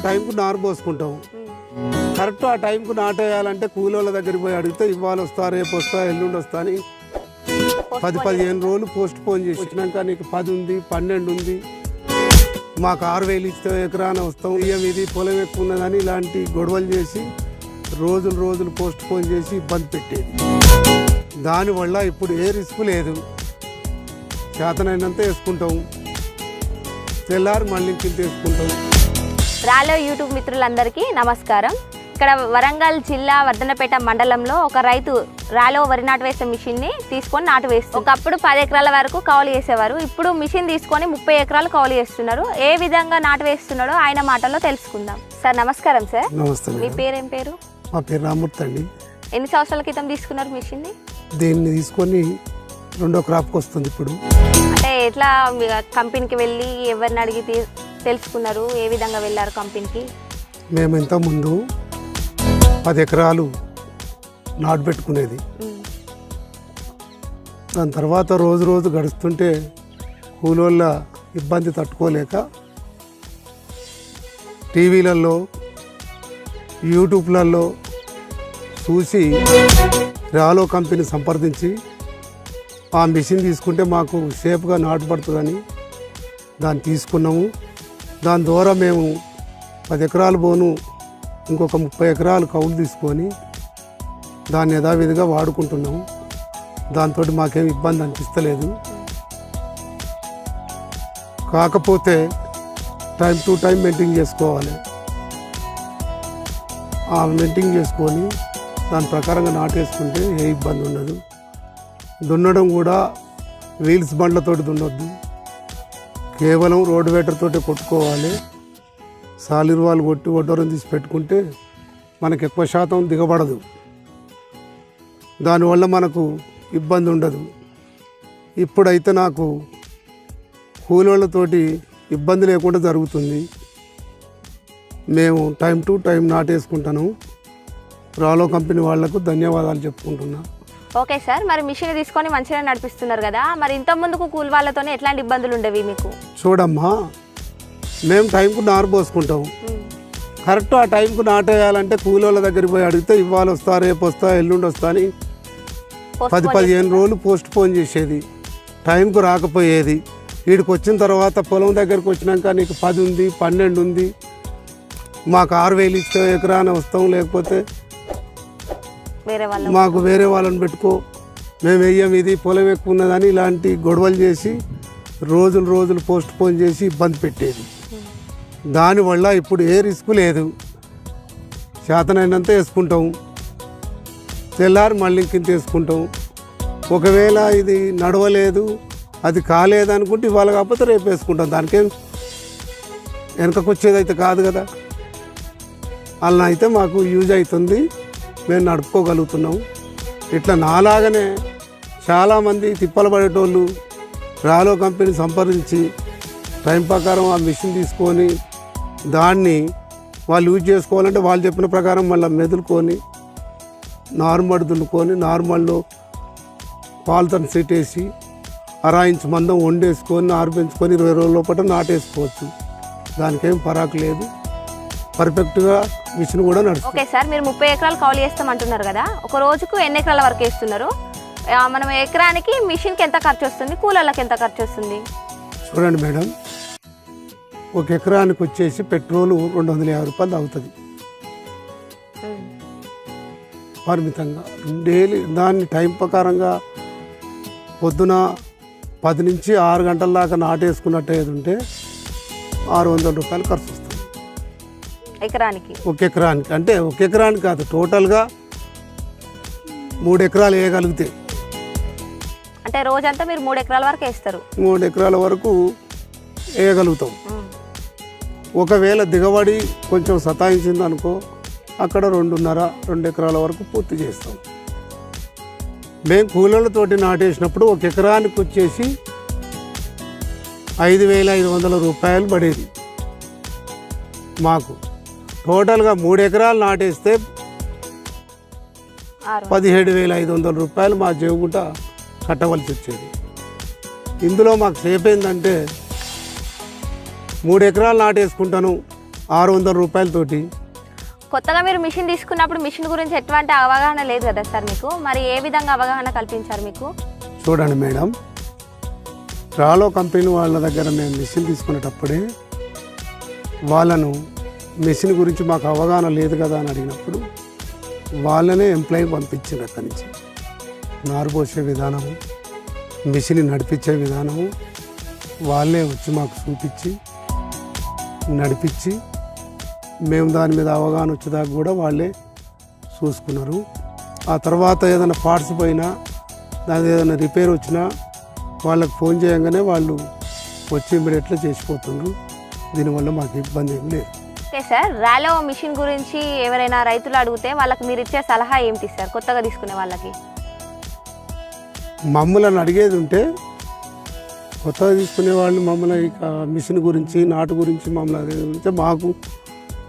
టైంకు నారు పోసుకుంటాం. కరెక్ట్ ఆ టైంకు నాటేయాలంటే కూలోళ్ళ దగ్గరికి పోయి అడిగితే ఇవాళ వస్తా, రేపు వస్తా, ఎల్లుండి వస్తా అని 10-15 రోజులు పోస్ట్ పోన్ చేసి వచ్చినాక నీకు 10 ఉంది, 12 ఉంది, మాకు 6,000 ఇస్తే ఎకరాన వస్తాం, ఇయ్యం ఇది పొలం ఎక్కువ ఉన్నదని ఇలాంటి గొడవలు చేసి రోజులు పోస్ట్ పోన్ చేసి ఇబ్బంది పెట్టేది. దానివల్ల ఇప్పుడు ఏ రిస్క్ లేదు, చేతనైనంత వేసుకుంటాం, తెల్లారి మళ్ళీ కింద వేసుకుంటాం. రాలో యూట్యూబ్ మిత్రులందరికీ నమస్కారం. ఇక్కడ వరంగల్ జిల్లా వర్ధనపేట మండలంలో ఒక రైతు రాలో వరి నాటు వేసే మిషన్ని తీసుకొని నాటు వేస్తారు. ఒకప్పుడు 10 ఎకరాల వరకు కౌలు చేసేవారు, ఇప్పుడు మిషన్ తీసుకొని 30 ఎకరాలు కౌలు చేస్తున్నారు. ఏ విధంగా నాటు వేస్తున్నాడో ఆయన మాటల్లో తెలుసుకుందాం. సార్ నమస్కారం. సార్ నమస్తే. మీ పేరేం పేరు? మా పేరు రామూర్తి అండి. ఎన్ని సంవత్సరాల క్రితం తీసుకున్నారు మిషన్ని? దీన్ని తీసుకొని 2వ క్రాప్కి వస్తుంది ఇప్పుడు. అంటే ఎట్లా కంపెనీకి వెళ్ళి ఎవరిని అడిగి తెలుసుకున్నారు? ఏ విధంగా వెళ్ళారు కంపెనీకి? మేము ఇంతకుముందు 10 ఎకరాలు నాటు పెట్టుకునేది. దాని తర్వాత రోజు గడుస్తుంటే కూలోళ్ళ ఇబ్బంది తట్టుకోలేక టీవీలలో, యూట్యూబ్లలో చూసి రాలో కంపెనీ సంప్రదించి ఆ మిషన్ తీసుకుంటే మాకు సేఫ్గా నాటు పడుతుందని దాన్ని తీసుకున్నాము. దాని ద్వారా మేము 10 ఎకరాలు పోను ఇంకొక 30 ఎకరాలు కౌలు తీసుకొని దాన్ని యథావిధిగా వాడుకుంటున్నాము. దాంతో మాకేం ఇబ్బంది అనిపిస్తలేదు. కాకపోతే టైం టు టైం మెయింటైన్ చేసుకోవాలి. ఆ మెయింటైన్ చేసుకొని దాని ప్రకారంగా నాటేసుకుంటే ఏ ఇబ్బంది ఉండదు. దున్నడం కూడా వీల్స్ బండ్లతోటి దున్నొద్దు, కేవలం రోడ్డు వేటర్తోటి కొట్టుకోవాలి. సాలిరువాలు కొట్టి ఒడ్డరం తీసి పెట్టుకుంటే మనకు ఎక్కువ శాతం దిగబడదు, దానివల్ల మనకు ఇబ్బంది ఉండదు. ఇప్పుడైతే నాకు కూలోళ్ళతోటి ఇబ్బంది లేకుండా జరుగుతుంది. మేము టైం టు టైం నాటేసుకుంటాను. రాలో కంపెనీ వాళ్లకు ధన్యవాదాలు చెప్పుకుంటున్నా. ఓకే సార్, మరి మిషన్ తీసుకొని మంచిగా నడిపిస్తున్నారు కదా, మరి ఇంత ముందుకు కూలి వాళ్ళతోనే ఎట్లాంటి ఇబ్బందులు ఉండేవి మీకు? చూడమ్మా, మేము టైంకు నారు పోసుకుంటాం. కరెక్ట్ ఆ టైంకు నాటేయాలంటే కూలోళ్ళ దగ్గరికి పోయి అడిగితే ఇవాళ వస్తా, రేపు వస్తా, ఎల్లుండి వస్తా అని 10-15 రోజులు పోస్ట్ పోన్ చేసేది. టైంకు రాకపోయేది. వీడికి వచ్చిన తర్వాత పొలం దగ్గరికి వచ్చినాక నీకు 10 ఉంది, 12 ఉంది, మాకు 6,000 ఇస్తే ఎకరాన వస్తాం, లేకపోతే మాకు వేరే వాళ్ళని పెట్టుకో, మేము వెయ్యం ఇది పొలం ఎక్కువ ఉన్నదని ఇలాంటి గొడవలు చేసి రోజులు పోస్ట్ పోన్ చేసి ఇబ్బంది పెట్టేది. దానివల్ల ఇప్పుడు ఏ రిస్క్ లేదు, చేతనైనంత వేసుకుంటాం, తెల్లారి మళ్ళీ కింద వేసుకుంటాం. ఒకవేళ ఇది నడవలేదు, అది కాలేదనుకుంటే ఇవాళ కాకపోతే రేపు వేసుకుంటాం. దానికేం వెనకకు వచ్చేది అయితే కాదు కదా. అలా అయితే మాకు యూజ్ అవుతుంది, మేము నడుపుకోగలుగుతున్నాం. ఇట్లా నాలాగనే చాలామంది తిప్పలు పడేటోళ్ళు రాలో కంపెనీ సంప్రదించి టైం ప్రకారం ఆ మిషన్ తీసుకొని దాన్ని వాళ్ళు యూజ్ చేసుకోవాలంటే వాళ్ళు చెప్పిన ప్రకారం మళ్ళీ మెదులుకొని నార్మల్ దున్నుకొని నార్మల్లో పాలతో సెట్ వేసి అరాయించి మందం వండేసుకొని నారు పెంచుకొని 20 రోజుల లోపల నాటేసుకోవచ్చు. దానికేం పరాకు లేదు, పర్ఫెక్ట్గా మిషన్ కూడా నడుస్తుంది. ఓకే సార్, మీరు 30 ఎకరాలు కౌలు చేస్తామంటున్నారు కదా, ఒక రోజుకు ఎన్ని ఎకరాల వరకు వేస్తున్నారు? మనం ఎకరానికి మిషన్కి ఎంత ఖర్చు వస్తుంది, కూలీలకు ఎంత ఖర్చు వస్తుంది? చూడండి మేడం, 1 ఎకరానికి వచ్చేసి పెట్రోలు 250 రూపాయలు అవుతుంది పరిమితంగా డైలీ. దాన్ని టైం ప్రకారంగా పొద్దున 10 నుంచి 6 గంటల దాకా నాటేసుకున్నట్టు ఏది ఉంటే 600 రూపాయలు ఖర్చు వస్తుంది ఎకరానికి. 1 ఎకరానికి అంటే 1 ఎకరానికి కాదు, టోటల్గా 3 ఎకరాలు వేయగలిగితే. అంటే రోజంతా మీరు 3 ఎకరాల వరకు వేస్తారు? 3 ఎకరాల వరకు వేయగలుగుతాం. ఒకవేళ దిగబడి కొంచెం సతాయించింది అనుకో, అక్కడ 2.5-2 ఎకరాల వరకు పూర్తి చేస్తాం. మేము కూలీలతోటి నాటేసినప్పుడు 1 ఎకరానికి వచ్చేసి 5,500 రూపాయలు పడేది మాకు. టోటల్గా 3 ఎకరాలు నాటేస్తే 17,500 రూపాయలు మా జేబుగుంట కట్టవలసి వచ్చేది. ఇందులో మాకు సేఫ్ ఏంటంటే 3 ఎకరాలు నాటేసుకుంటాను, 600 రూపాయలతోటి. కొత్తగా మీరు మిషన్ తీసుకున్నప్పుడు మిషన్ గురించి ఎటువంటి అవగాహన లేదు కదా సార్ మీకు, మరి ఏ విధంగా అవగాహన కల్పించారు మీకు? చూడండి మేడం, రాలో కంపెనీ వాళ్ళ దగ్గర మేము మిషన్ తీసుకునేటప్పుడే వాళ్ళను మిషన్ గురించి మాకు అవగాహన లేదు కదా అని అడిగినప్పుడు వాళ్ళనే ఎంప్లాయీ పంపించారు. అక్కడి నుంచి నారు పోసే విధానము, మిషన్ నడిపించే విధానము వాళ్ళే వచ్చి మాకు చూపించి నడిపించి మేము దాని మీద అవగాహన వచ్చేదాకా కూడా వాళ్ళే చూసుకున్నారు. ఆ తర్వాత ఏదైనా పార్ట్స్ పోయినా దాని ఏదైనా రిపేర్ వచ్చినా వాళ్ళకి ఫోన్ చేయగానే వాళ్ళు వచ్చి ఇమ్మీడియట్గా చేసిపోతున్నారు. దీనివల్ల మాకు ఇబ్బంది ఏం లేదు. ఓకే సార్, రాలో మిషన్ గురించి ఎవరైనా రైతులు అడిగితే వాళ్ళకి మీరు ఇచ్చే సలహా ఏమిటి సార్ కొత్తగా తీసుకునే వాళ్ళకి? మమ్మల్ని అడిగేది ఉంటే కొత్తగా తీసుకునే వాళ్ళు మమ్మల్ని ఇక మిషన్ గురించి నాటు గురించి మమ్మల్ని అడిగేది ఉంటే మాకు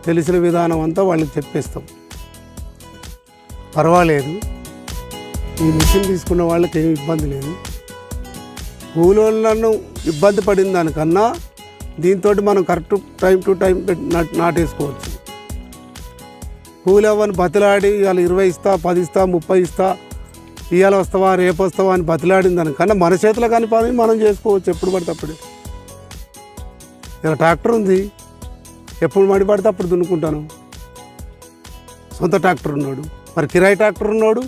తెలిసిన విధానం అంతా వాళ్ళకి చెప్పేస్తాం. పర్వాలేదు, ఈ మిషన్ తీసుకున్న వాళ్ళకి ఏమి ఇబ్బంది లేదు. కూలోళ్ళను ఇబ్బంది పడిన దానికన్నా దీంతో మనం కరెక్ట్ టైం టు టైం నాటేసుకోవచ్చు. కూలి అవ్వని బతిలాడి ఇవాళ 20 ఇస్తా, 10 ఇస్తా, 30 ఇస్తా, ఇవాళ వస్తావా రేపు వస్తావా అని బతిలాడిన దానికన్నా మన చేతిలో కాని పని మనం చేసుకోవచ్చు ఎప్పుడు పడితే అప్పుడు. ఇలా ట్రాక్టర్ ఉంది, ఎప్పుడు మడి పడితే అప్పుడు దున్నుకుంటాను. సొంత ట్రాక్టర్ ఉన్నాడు, మరి కిరాయి ట్రాక్టర్ ఉన్నాడు,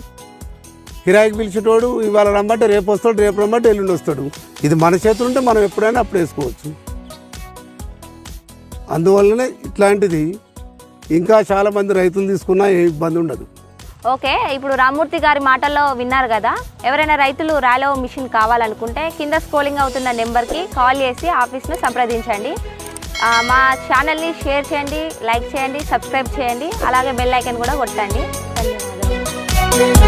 కిరాయికి పిలిచేటోడు ఇవాళ రమ్మంటే రేపు వస్తాడు, రేపు రమ్మంటే ఎల్లుండి వస్తాడు. ఇది మన చేతులు ఉంటే మనం ఎప్పుడైనా అప్పుడు వేసుకోవచ్చు. అందువల్లనే ఇట్లాంటిది ఇంకా చాలామంది రైతులు తీసుకున్నా ఏ ఇబ్బంది ఉండదు. ఓకే, ఇప్పుడు రామ్మూర్తి గారి మాటల్లో విన్నారు కదా, ఎవరైనా రైతులు రాలో మిషన్ కావాలనుకుంటే కింద స్క్రోలింగ్ అవుతున్న నెంబర్కి కాల్ చేసి ఆఫీస్ను సంప్రదించండి. మా ఛానల్ని షేర్ చేయండి, లైక్ చేయండి, సబ్స్క్రైబ్ చేయండి, అలాగే బెల్ ఐకాన్ కూడా కొట్టండి. ధన్యవాదాలు.